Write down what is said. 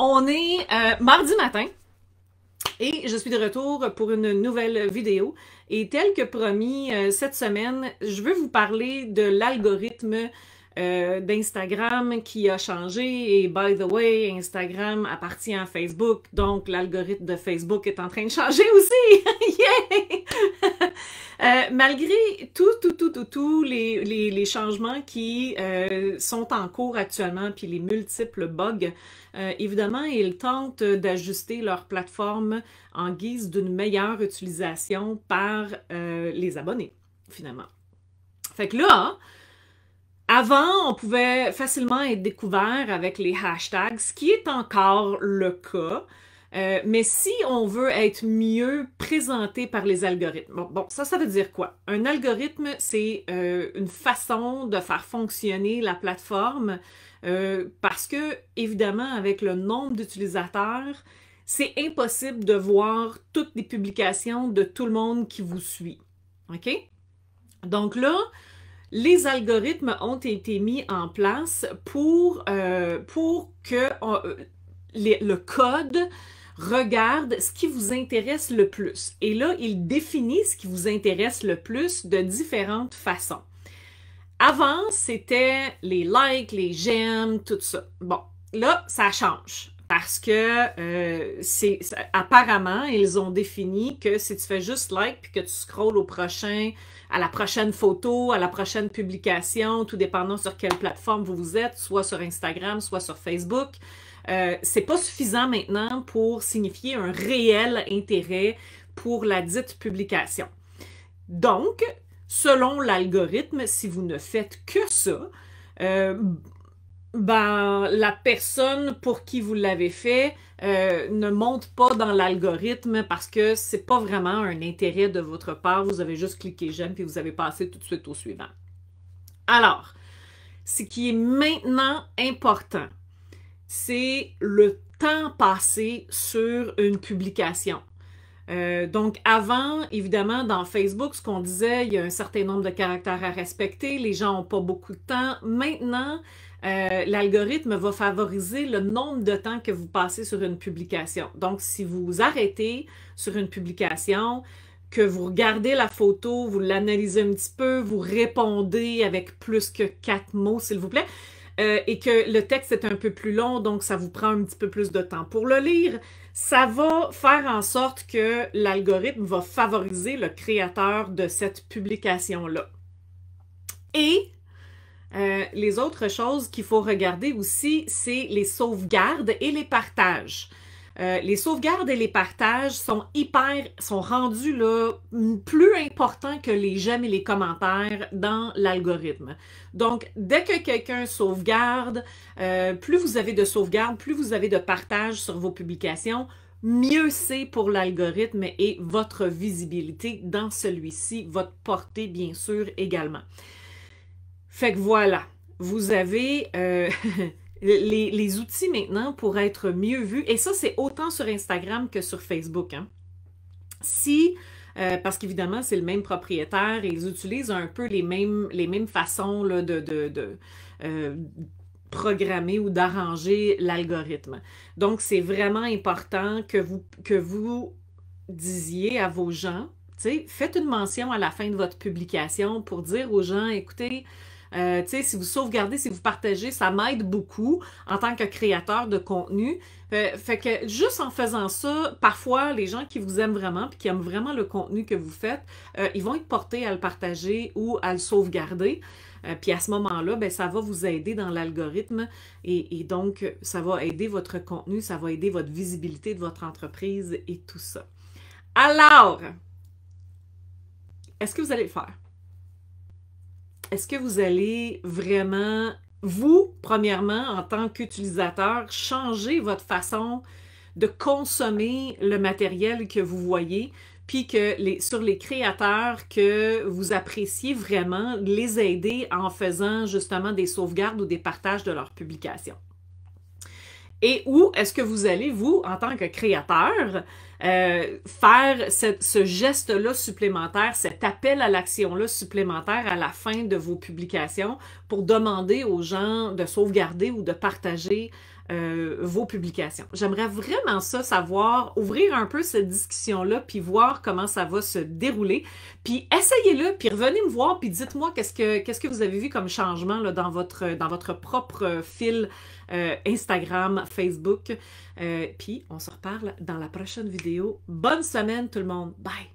On est mardi matin et je suis de retour pour une nouvelle vidéo. Et tel que promis, cette semaine, je veux vous parler de l'algorithme d'Instagram qui a changé. Et by the way, Instagram appartient à Facebook, donc l'algorithme de Facebook est en train de changer aussi. Yeah! Malgré tous les changements qui sont en cours actuellement, puis les multiples bugs, évidemment, ils tentent d'ajuster leur plateforme en guise d'une meilleure utilisation par les abonnés, finalement. Fait que là, avant, on pouvait facilement être découvert avec les hashtags, ce qui est encore le cas. Mais si on veut être mieux présenté par les algorithmes, bon, ça veut dire quoi? Un algorithme, c'est une façon de faire fonctionner la plateforme parce que, évidemment, avec le nombre d'utilisateurs, c'est impossible de voir toutes les publications de tout le monde qui vous suit. OK? Donc là, les algorithmes ont été mis en place pour que le code regarde ce qui vous intéresse le plus. Et là, il définit ce qui vous intéresse le plus de différentes façons. Avant, c'était les likes, les j'aime, tout ça. Bon, là, ça change. Parce que apparemment, ils ont défini que si tu fais juste like puis que tu scrolles à la prochaine photo, à la prochaine publication, tout dépendant sur quelle plateforme vous êtes, soit sur Instagram, soit sur Facebook, c'est pas suffisant maintenant pour signifier un réel intérêt pour la dite publication. Donc, selon l'algorithme, si vous ne faites que ça, la personne pour qui vous l'avez fait ne monte pas dans l'algorithme parce que c'est pas vraiment un intérêt de votre part. Vous avez juste cliqué j'aime puis vous avez passé tout de suite au suivant. Alors, ce qui est maintenant important, c'est le temps passé sur une publication. Donc avant, évidemment, dans Facebook, ce qu'on disait, il y a un certain nombre de caractères à respecter, les gens n'ont pas beaucoup de temps. Maintenant, l'algorithme va favoriser le nombre de temps que vous passez sur une publication. Donc, si vous arrêtez sur une publication, que vous regardez la photo, vous l'analysez un petit peu, vous répondez avec plus que 4 mots, s'il vous plaît, et que le texte est un peu plus long, donc ça vous prend un petit peu plus de temps pour le lire, ça va faire en sorte que l'algorithme va favoriser le créateur de cette publication-là. Et les autres choses qu'il faut regarder aussi, c'est les sauvegardes et les partages. Les sauvegardes et les partages sont rendus là, plus importants que les j'aime et les commentaires dans l'algorithme. Donc, dès que quelqu'un sauvegarde, plus vous avez de sauvegardes, plus vous avez de partages sur vos publications, mieux c'est pour l'algorithme et votre visibilité dans celui-ci, votre portée bien sûr également. Fait que voilà, vous avez les outils maintenant pour être mieux vus. Et ça, c'est autant sur Instagram que sur Facebook. Hein. Parce qu'évidemment, c'est le même propriétaire et ils utilisent un peu les mêmes façons là, de programmer ou d'arranger l'algorithme. Donc, c'est vraiment important que vous disiez à vos gens, faites une mention à la fin de votre publication pour dire aux gens, écoutez, si vous sauvegardez, si vous partagez, ça m'aide beaucoup en tant que créateur de contenu. Fait que juste en faisant ça, parfois, les gens qui vous aiment vraiment et qui aiment vraiment le contenu que vous faites, ils vont être portés à le partager ou à le sauvegarder. Puis à ce moment-là, ben, ça va vous aider dans l'algorithme et donc, ça va aider votre contenu, ça va aider votre visibilité de votre entreprise et tout ça. Alors, est-ce que vous allez le faire? Est-ce que vous allez vraiment, vous, premièrement, en tant qu'utilisateur, changer votre façon de consommer le matériel que vous voyez, puis que sur les créateurs que vous appréciez vraiment, les aider en faisant justement des sauvegardes ou des partages de leurs publications? Et où est-ce que vous allez, vous, en tant que créateur, faire ce geste-là supplémentaire, cet appel à l'action-là supplémentaire à la fin de vos publications pour demander aux gens de sauvegarder ou de partager vos publications. J'aimerais vraiment ça, savoir, ouvrir un peu cette discussion-là, puis voir comment ça va se dérouler. Puis essayez-le, puis revenez me voir, puis dites-moi qu'est-ce que vous avez vu comme changement là, dans votre propre fil Instagram, Facebook. Puis on se reparle dans la prochaine vidéo. Bonne semaine tout le monde. Bye!